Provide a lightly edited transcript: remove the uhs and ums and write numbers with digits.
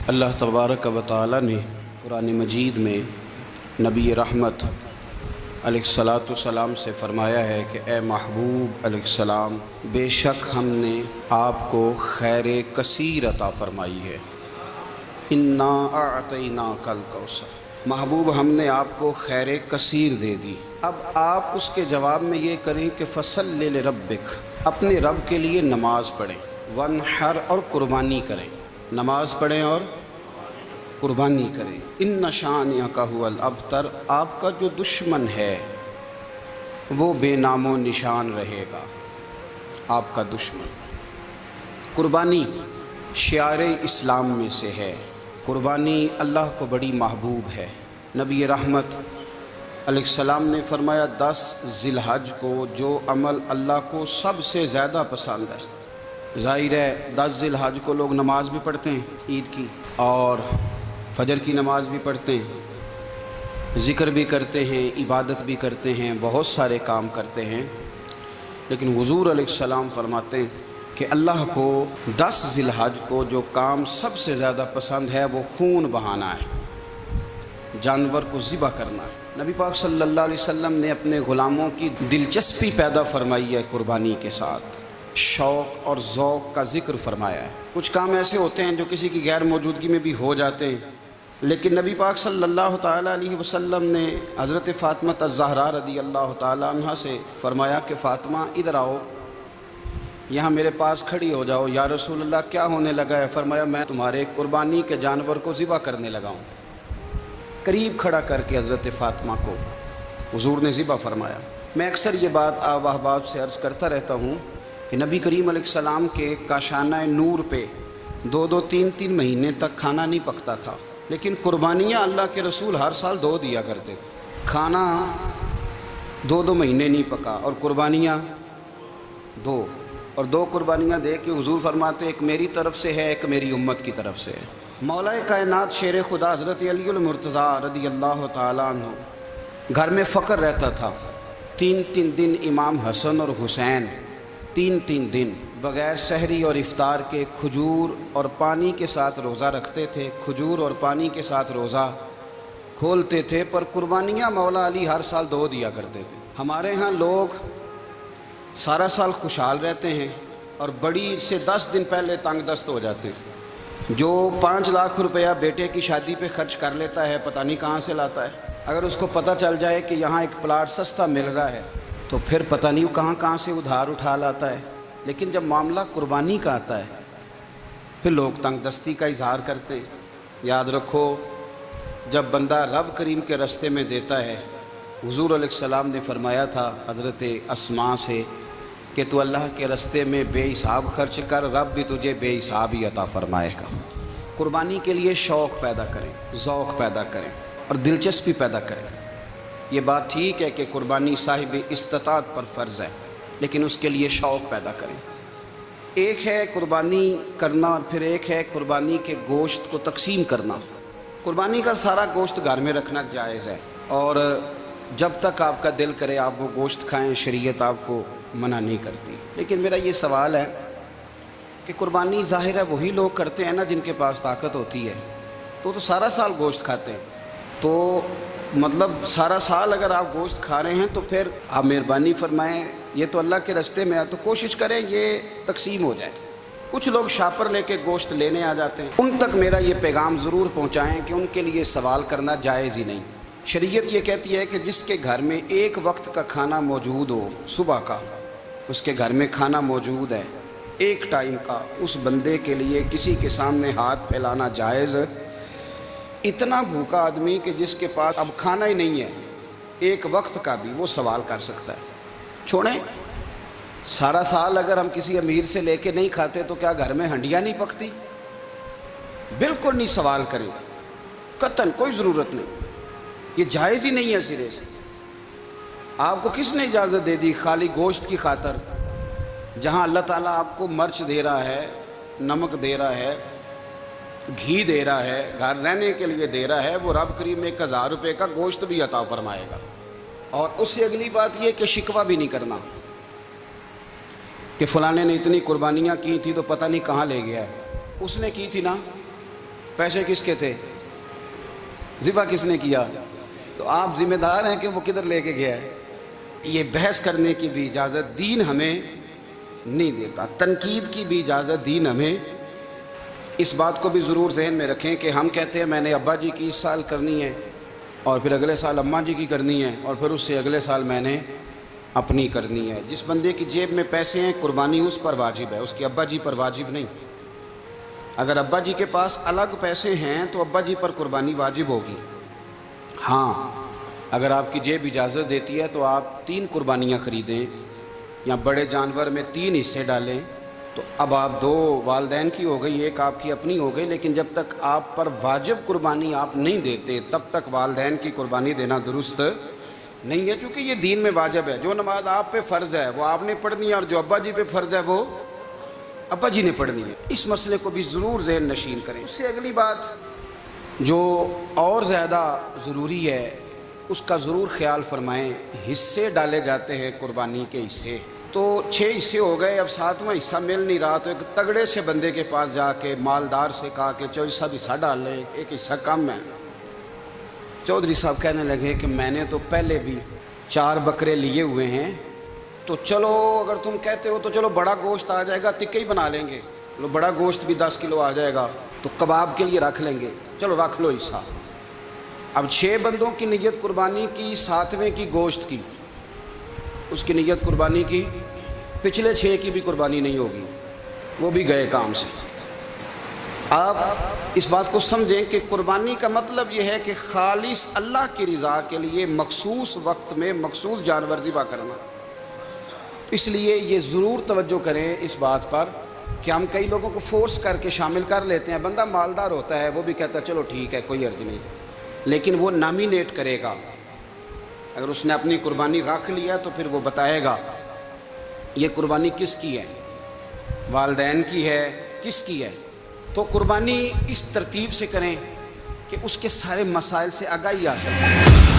اللہ تبارک و تعالی نے قرآن مجید میں نبی رحمت علیہ الصلاۃ والسلام سے فرمایا ہے کہ اے محبوب علیہ السلام، بے شک ہم نے آپ کو خیر کثیر عطا فرمائی ہے۔ انا اعطیناک الکوثر، محبوب ہم نے آپ کو خیر کثیر دے دی۔ اب آپ اس کے جواب میں یہ کریں کہ فصلی لربک، اپنے رب کے لیے نماز پڑھیں، وانحر اور قربانی کریں، نماز پڑھیں اور قربانی کریں۔ ان شانئک ھو الابتر، آپ کا جو دشمن ہے وہ بے نام و نشان رہے گا، آپ کا دشمن۔ قربانی شعار اسلام میں سے ہے، قربانی اللہ کو بڑی محبوب ہے۔ نبی رحمت علیہ السلام نے فرمایا 10 ذی الحج کو جو عمل اللہ کو سب سے زیادہ پسند ہے، ظاہر ہے 10 ذی الحج کو لوگ نماز بھی پڑھتے ہیں عید کی، اور فجر کی نماز بھی پڑھتے ہیں، ذکر بھی کرتے ہیں، عبادت بھی کرتے ہیں، بہت سارے کام کرتے ہیں، لیکن حضور علیہ السلام فرماتے ہیں کہ اللہ کو 10 ذی الحج کو جو کام سب سے زیادہ پسند ہے وہ خون بہانا ہے، جانور کو ذبح کرنا ہے۔ نبی پاک صلی اللہ علیہ وسلم نے اپنے غلاموں کی دلچسپی پیدا فرمائی ہے قربانی کے ساتھ، شوق اور ذوق کا ذکر فرمایا ہے۔ کچھ کام ایسے ہوتے ہیں جو کسی کی غیر موجودگی میں بھی ہو جاتے ہیں، لیکن نبی پاک صلی اللہ تعالیٰ علیہ وسلم نے حضرت فاطمہ الزہرا رضی اللہ تعالیٰ عنہ سے فرمایا کہ فاطمہ ادھر آؤ، یہاں میرے پاس کھڑی ہو جاؤ۔ یا رسول اللہ کیا ہونے لگا ہے؟ فرمایا میں تمہارے قربانی کے جانور کو ذبح کرنے لگا ہوں۔ قریب کھڑا کر کے حضرت فاطمہ کو حضور نے ذبح فرمایا۔ میں اکثر یہ بات آپ احباب سے عرض کرتا رہتا ہوں کہ نبی کریم علیہ السلام کے کاشانہ نور پہ 2 3 مہینے تک کھانا نہیں پکتا تھا، لیکن قربانیاں اللہ کے رسول ہر سال 2 دیا کرتے تھے۔ کھانا 2 مہینے نہیں پکا اور قربانیاں 2، اور 2 قربانیاں دے کے حضور فرماتے ایک میری طرف سے ہے، ایک میری امت کی طرف سے ہے۔ مولا کائنات شیر خدا حضرت علی المرتضیٰ رضی اللہ تعالیٰ عنہ، گھر میں فقر رہتا تھا۔ 3 دن امام حسن اور حسین 3 دن بغیر سحری اور افطار کے کھجور اور پانی کے ساتھ روزہ رکھتے تھے، کھجور اور پانی کے ساتھ روزہ کھولتے تھے، پر قربانیاں مولا علی ہر سال 2 دیا کرتے تھے۔ ہمارے ہاں لوگ سارا سال خوشحال رہتے ہیں اور بڑی سے 10 دن پہلے تنگ دست ہو جاتے ہیں۔ جو 5 لاکھ روپیہ بیٹے کی شادی پہ خرچ کر لیتا ہے پتہ نہیں کہاں سے لاتا ہے، اگر اس کو پتہ چل جائے کہ یہاں ایک پلاٹ سستا مل رہا ہے تو پھر پتہ نہیں کہاں سے ادھار اٹھا لاتا ہے۔ لیکن جب معاملہ قربانی کا آتا ہے پھر لوگ تنگ دستی کا اظہار کرتے ہیں۔ یاد رکھو، جب بندہ رب کریم کے رستے میں دیتا ہے، حضور علیہ السلام نے فرمایا تھا حضرت اسماء سے کہ تو اللہ کے رستے میں بے حساب خرچ کر، رب بھی تجھے بے حساب ہی عطا فرمائے گا۔ قربانی کے لیے شوق پیدا کریں، ذوق پیدا کریں اور دلچسپی پیدا کریں۔ یہ بات ٹھیک ہے کہ قربانی صاحب استطاعت پر فرض ہے، لیکن اس کے لیے شوق پیدا کریں۔ ایک ہے قربانی کرنا اور پھر ایک ہے قربانی کے گوشت کو تقسیم کرنا۔ قربانی کا سارا گوشت گھر میں رکھنا جائز ہے، اور جب تک آپ کا دل کرے آپ وہ گوشت کھائیں، شریعت آپ کو منع نہیں کرتی۔ لیکن میرا یہ سوال ہے کہ قربانی ظاہر ہے وہی لوگ کرتے ہیں نا جن کے پاس طاقت ہوتی ہے، تو سارا سال گوشت کھاتے ہیں، تو مطلب سارا سال اگر آپ گوشت کھا رہے ہیں تو پھر آپ مہربانی فرمائیں، یہ تو اللہ کے راستے میں ہے تو کوشش کریں یہ تقسیم ہو جائے۔ کچھ لوگ شاپر لے کے گوشت لینے آ جاتے ہیں، ان تک میرا یہ پیغام ضرور پہنچائیں کہ ان کے لیے سوال کرنا جائز ہی نہیں۔ شریعت یہ کہتی ہے کہ جس کے گھر میں ایک وقت کا کھانا موجود ہو، صبح کا اس کے گھر میں کھانا موجود ہے ایک ٹائم کا، اس بندے کے لیے کسی کے سامنے ہاتھ پھیلانا جائز ہے۔ اتنا بھوکا آدمی کہ جس کے پاس اب کھانا ہی نہیں ہے ایک وقت کا بھی، وہ سوال کر سکتا ہے۔ چھوڑیں، سارا سال اگر ہم کسی امیر سے لے کے نہیں کھاتے تو کیا گھر میں ہنڈیاں نہیں پکتی؟ بالکل نہیں سوال کریں، قطعاً کوئی ضرورت نہیں، یہ جائز ہی نہیں ہے سرے سے۔ آپ کو کس نے اجازت دے دی خالی گوشت کی خاطر؟ جہاں اللہ تعالیٰ آپ کو مرچ دے رہا ہے، نمک دے رہا ہے، گھی دے رہا ہے، گھر رہنے کے لیے دے رہا ہے، وہ رب کریم 1000 روپے کا گوشت بھی عطا فرمائے گا۔ اور اس سے اگلی بات یہ کہ شکوہ بھی نہیں کرنا کہ فلانے نے اتنی قربانیاں کی تھی تو پتہ نہیں کہاں لے گیا ہے، اس نے کی تھی نا، پیسے کس کے تھے؟ ذبح کس نے کیا؟ تو آپ ذمہ دار ہیں کہ وہ کدھر لے کے گیا ہے۔ یہ بحث کرنے کی بھی اجازت دین ہمیں نہیں دیتا، تنقید کی بھی اجازت دین ہمیں۔ اس بات کو بھی ضرور ذہن میں رکھیں کہ ہم کہتے ہیں میں نے ابا جی کی اس سال کرنی ہے، اور پھر اگلے سال اماں جی کی کرنی ہے، اور پھر اس سے اگلے سال میں نے اپنی کرنی ہے۔ جس بندے کی جیب میں پیسے ہیں قربانی اس پر واجب ہے، اس کے ابا جی پر واجب نہیں۔ اگر ابا جی کے پاس الگ پیسے ہیں تو ابا جی پر قربانی واجب ہوگی۔ ہاں اگر آپ کی جیب اجازت دیتی ہے تو آپ 3 قربانیاں خریدیں یا بڑے جانور میں 3 حصے ڈالیں، تو اب آپ 2 والدین کی ہو گئی، 1 آپ کی اپنی ہو گئی، لیکن جب تک آپ پر واجب قربانی آپ نہیں دیتے تب تک والدین کی قربانی دینا درست نہیں ہے، کیونکہ یہ دین میں واجب ہے۔ جو نماز آپ پہ فرض ہے وہ آپ نے پڑھنی ہے، اور جو ابا جی پہ فرض ہے وہ ابا جی نے پڑھنی ہے۔ اس مسئلے کو بھی ضرور ذہن نشین کریں۔ اس سے اگلی بات جو اور زیادہ ضروری ہے اس کا ضرور خیال فرمائیں، حصے ڈالے جاتے ہیں قربانی کے حصے، تو 6 حصے ہو گئے، اب 7واں حصہ مل نہیں رہا، تو ایک تگڑے سے بندے کے پاس جا کے مالدار سے کہا کہ چودھری صاحب حصہ ڈال لیں، ایک حصہ کم ہے۔ چودھری صاحب کہنے لگے کہ میں نے تو پہلے بھی 4 بکرے لیے ہوئے ہیں، تو چلو اگر تم کہتے ہو تو چلو بڑا گوشت آ جائے گا، تکے ہی بنا لیں گے، چلو بڑا گوشت بھی 10 کلو آ جائے گا تو کباب کے لیے رکھ لیں گے، چلو رکھ لو حصہ۔ اب 6 بندوں کی نیت قربانی کی، 7ویں کی گوشت کی، اس کی نیت قربانی کی، پچھلے 6 کی بھی قربانی نہیں ہوگی، وہ بھی گئے کام سے۔ آپ اس بات کو سمجھیں کہ قربانی کا مطلب یہ ہے کہ خالص اللہ کی رضا کے لیے مخصوص وقت میں مخصوص جانور ذبح کرنا۔ اس لیے یہ ضرور توجہ کریں اس بات پر کہ ہم کئی لوگوں کو فورس کر کے شامل کر لیتے ہیں، بندہ مالدار ہوتا ہے وہ بھی کہتا ہے چلو ٹھیک ہے کوئی حرج نہیں، لیکن وہ نامینیٹ کرے گا۔ اگر اس نے اپنی قربانی رکھ لیا تو پھر وہ بتائے گا یہ قربانی کس کی ہے، والدین کی ہے، کس کی ہے۔ تو قربانی اس ترتیب سے کریں کہ اس کے سارے مسائل سے آگاہی حاصل کریں۔